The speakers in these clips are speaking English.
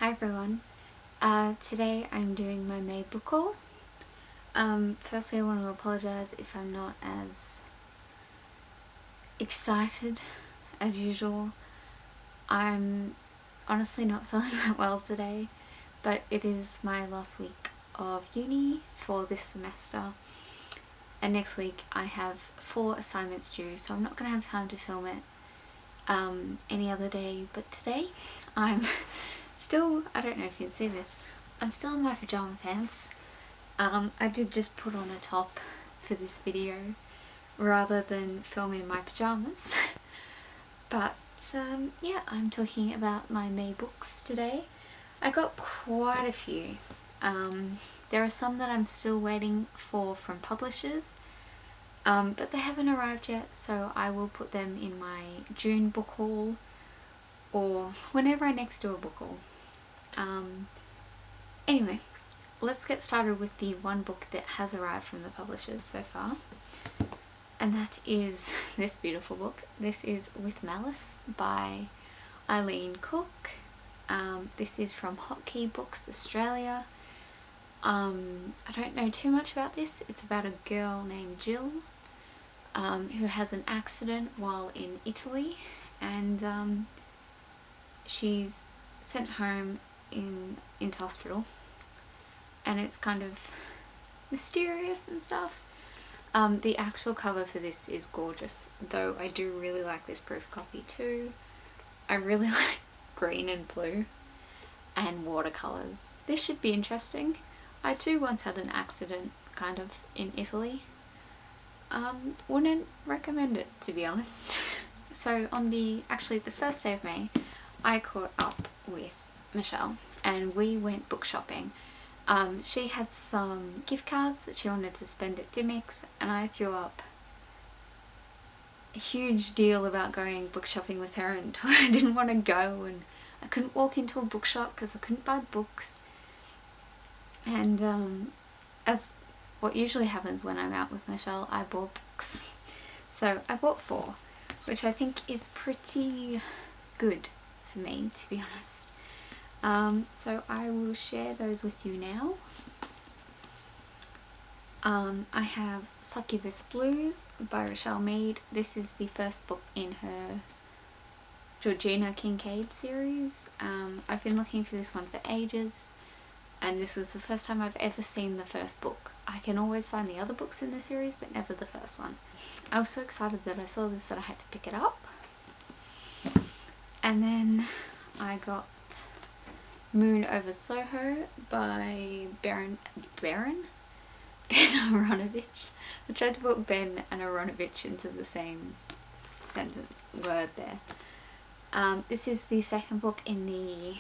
Hi everyone. Today I'm doing my May book haul. Firstly I want to apologise if I'm not as excited as usual. I'm honestly not feeling that well today, but it is my last week of uni for this semester, and next week I have 4 assignments due, so I'm not going to have time to film it any other day, but today I'm still, I don't know if you can see this, I'm still in my pyjama pants. I did just put on a top for this video rather than film in my pyjamas. But yeah, I'm talking about my May books today. I got quite a few. There are some that I'm still waiting for from publishers, but they haven't arrived yet, so I will put them in my June book haul or whenever I next do a book haul. Anyway, let's get started with the one book that has arrived from the publishers so far, and that is this beautiful book. This is With Malice by Eileen Cook. This is from Hotkey Books Australia. I don't know too much about this. It's about a girl named Jill who has an accident while in Italy, and she's sent home into hospital, and it's kind of mysterious and stuff. The actual cover for this is gorgeous, though I do really like this proof copy too. I really like green and blue and watercolours. This should be interesting. I too once had an accident kind of in Italy. Wouldn't recommend it, to be honest. So on the first day of May, I caught up with Michelle and we went book shopping. She had some gift cards that she wanted to spend at Dimmicks, and I threw up a huge deal about going book shopping with her, and told her I didn't want to go, and I couldn't walk into a bookshop because I couldn't buy books. And as what usually happens when I'm out with Michelle, I bought books. So I bought 4, which I think is pretty good for me, to be honest. So I will share those with you now. I have Succubus Blues by Rochelle Mead. This is the first book in her Georgina Kincaid series. I've been looking for this one for ages, and this is the first time I've ever seen the first book. I can always find the other books in the series, but never the first one. I was so excited that I saw this that I had to pick it up. And then I got Moon Over Soho by Ben Aronovich. I tried to put Ben and Aronovich into the same word there. This is the second book in the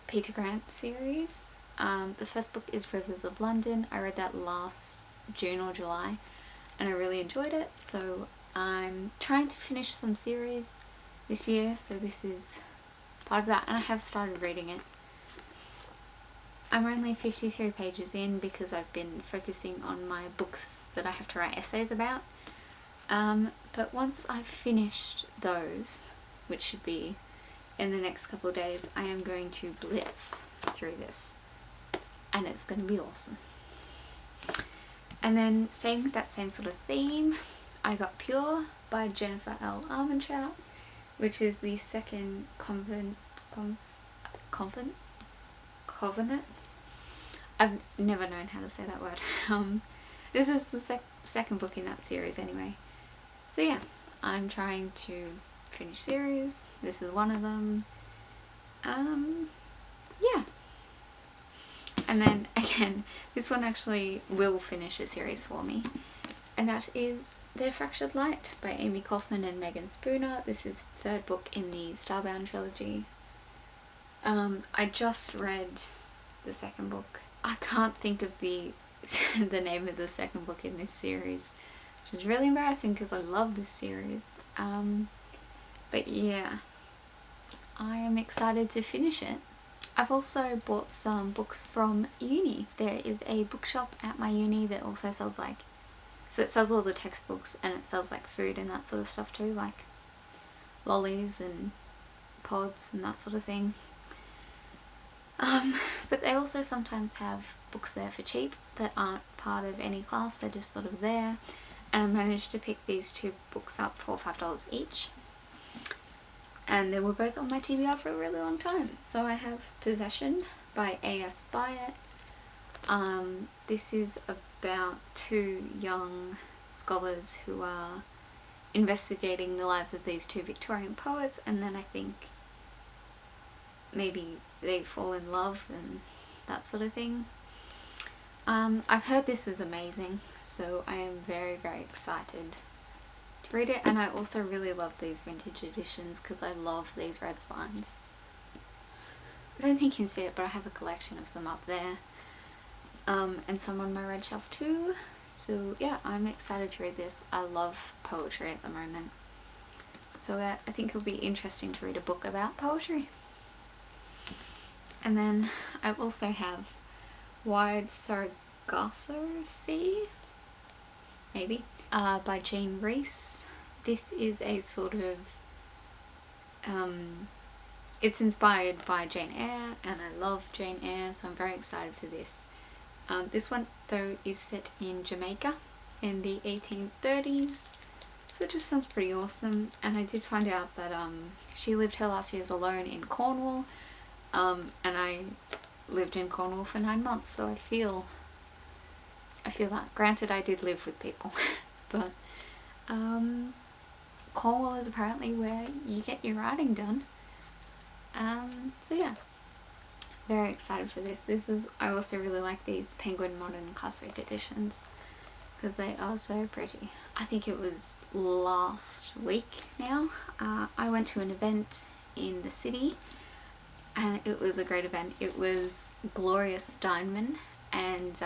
Peter Grant series. The first book is Rivers of London. I read that last June or July and I really enjoyed it, so I'm trying to finish some series this year, so this is part of that, and I have started reading it. I'm only 53 pages in because I've been focusing on my books that I have to write essays about, but once I've finished those, which should be in the next couple of days, I am going to blitz through this, and it's going to be awesome. And then staying with that same sort of theme, I got Pure by Jennifer L. Armentrout, which is the second Covenant? I've never known how to say that word. This is the second book in that series anyway. So yeah, I'm trying to finish series. This is one of them. Yeah. And then again, this one actually will finish a series for me, and that is Their Fractured Light by Amy Kaufman and Megan Spooner. This is the 3rd book in the Starbound trilogy. I just read the 2nd book. I can't think of the name of the 2nd book in this series, which is really embarrassing because I love this series. But yeah, I am excited to finish it. I've also bought some books from uni. There is a bookshop at my uni that also sells so it sells all the textbooks, and it sells like food and that sort of stuff too, like lollies and pods and that sort of thing. But they also sometimes have books there for cheap that aren't part of any class, they're just sort of there. And I managed to pick these two books up for $5 each. And they were both on my TBR for a really long time. So I have Possession by A.S. Byatt. This is about two young scholars who are investigating the lives of these two Victorian poets, and then I think maybe they fall in love and that sort of thing. I've heard this is amazing, so I am very, very excited to read it, and I also really love these vintage editions because I love these red spines. I don't think you can see it, but I have a collection of them up there, and some on my red shelf too. So yeah, I'm excited to read this. I love poetry at the moment, so I think it'll be interesting to read a book about poetry. And then I also have Wide Sargasso Sea, maybe, by Jean Rhys. This is a sort of, it's inspired by Jane Eyre, and I love Jane Eyre, so I'm very excited for this. This one though is set in Jamaica in the 1830s, so it just sounds pretty awesome. And I did find out that she lived her last years alone in Cornwall, and I lived in Cornwall for 9 months, so I feel that. Granted, I did live with people, but Cornwall is apparently where you get your writing done. So yeah, very excited for this. I also really like these Penguin Modern Classic editions because they are so pretty. I think it was last week now, I went to an event in the city, and it was a great event. It was Gloria Steinem, and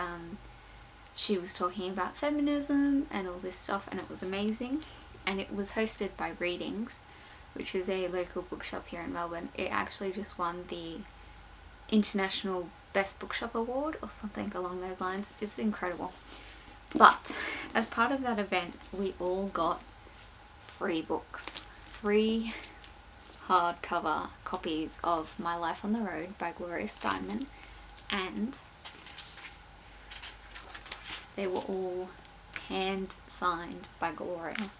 she was talking about feminism and all this stuff, and it was amazing. And it was hosted by Readings, which is a local bookshop here in Melbourne. It actually just won the International Best Bookshop Award or something along those lines. It's incredible. But as part of that event, we all got free books, free hardcover copies of My Life on the Road by Gloria Steinem, and they were all hand signed by Gloria.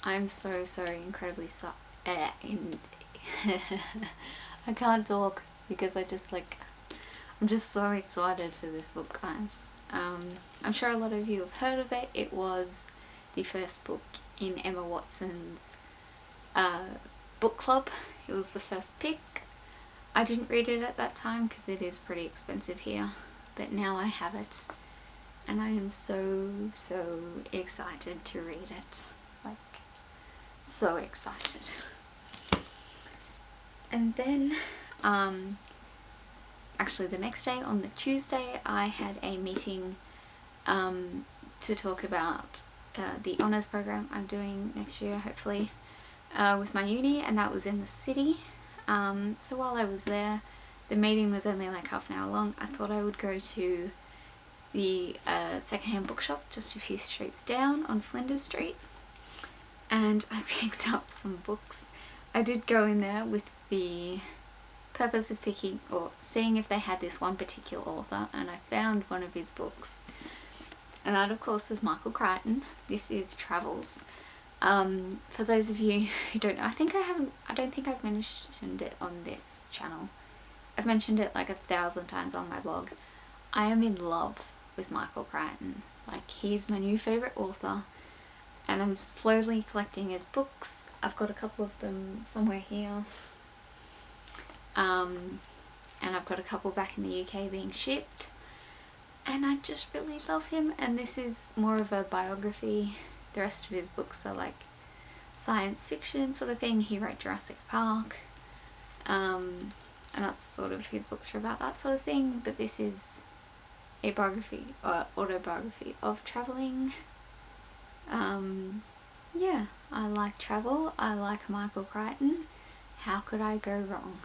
I'm so incredibly I can't talk because I'm just so excited for this book, guys. I'm sure a lot of you have heard of it. It was the first book in Emma Watson's book club. It was the first pick. I didn't read it at that time because it is pretty expensive here, but now I have it, and I am so excited to read it. Like, so excited. And then actually the next day, on the Tuesday, I had a meeting to talk about the honours program I'm doing next year, hopefully, with my uni, and that was in the city. So while I was there, the meeting was only like half an hour long. I thought I would go to the secondhand bookshop just a few streets down on Flinders Street, and I picked up some books. I did go in there with the purpose of picking or seeing if they had this one particular author, and I found one of his books, and that of course is Michael Crichton. This is Travels. For those of you who don't know, I don't think I've mentioned it on this channel. I've mentioned it like 1,000 times on my blog. I am in love with Michael Crichton. Like, he's my new favourite author, and I'm slowly collecting his books. I've got a couple of them somewhere here. And I've got a couple back in the UK being shipped, and I just really love him. And this is more of a biography. The rest of his books are like science fiction sort of thing. He wrote Jurassic Park, and that's sort of, his books are about that sort of thing, but this is a biography or autobiography of travelling. Yeah, I like travel, I like Michael Crichton. How could I go wrong?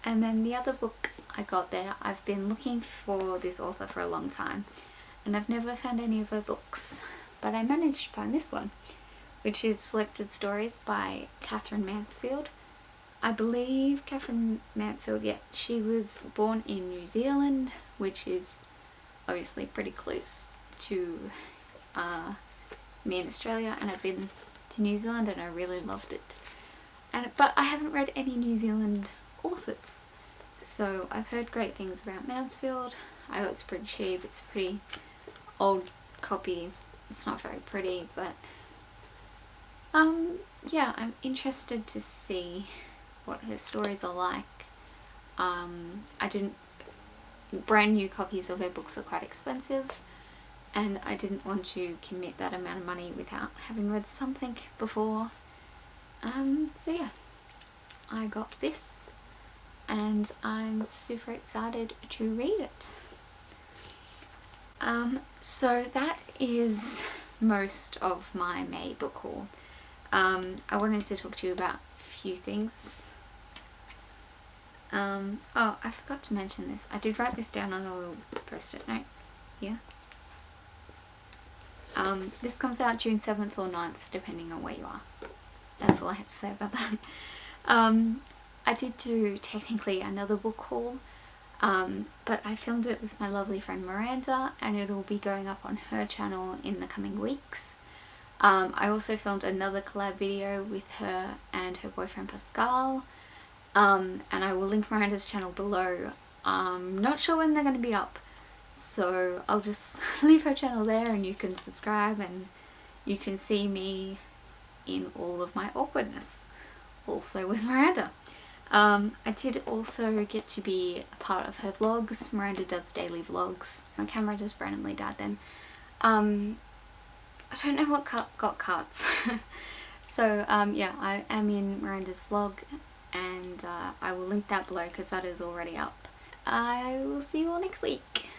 And then the other book I got there, I've been looking for this author for a long time, and I've never found any of her books, but I managed to find this one, which is Selected Stories by Catherine Mansfield. I believe Catherine Mansfield, yeah, she was born in New Zealand, which is obviously pretty close to me in Australia, and I've been to New Zealand and I really loved it. But I haven't read any New Zealand authors, so I've heard great things about Mansfield. I know it's pretty cheap, it's a pretty old copy, it's not very pretty, but yeah, I'm interested to see what her stories are like. Brand new copies of her books are quite expensive, and I didn't want to commit that amount of money without having read something before. So yeah, I got this and I'm super excited to read it. So that is most of my May book haul. I wanted to talk to you about a few things. Oh, I forgot to mention this. I did write this down on a little post-it note here. This comes out June 7th or 9th, depending on where you are. That's all I had to say about that. I did do technically another book haul, but I filmed it with my lovely friend Miranda, and it'll be going up on her channel in the coming weeks. I also filmed another collab video with her and her boyfriend Pascal, and I will link Miranda's channel below. I'm not sure when they're going to be up, so I'll just leave her channel there and you can subscribe and you can see me in all of my awkwardness, also with Miranda. I did also get to be a part of her vlogs. Miranda does daily vlogs. My camera just randomly died then. I don't know what got cuts. So yeah, I am in Miranda's vlog, and I will link that below because that is already up. I will see you all next week.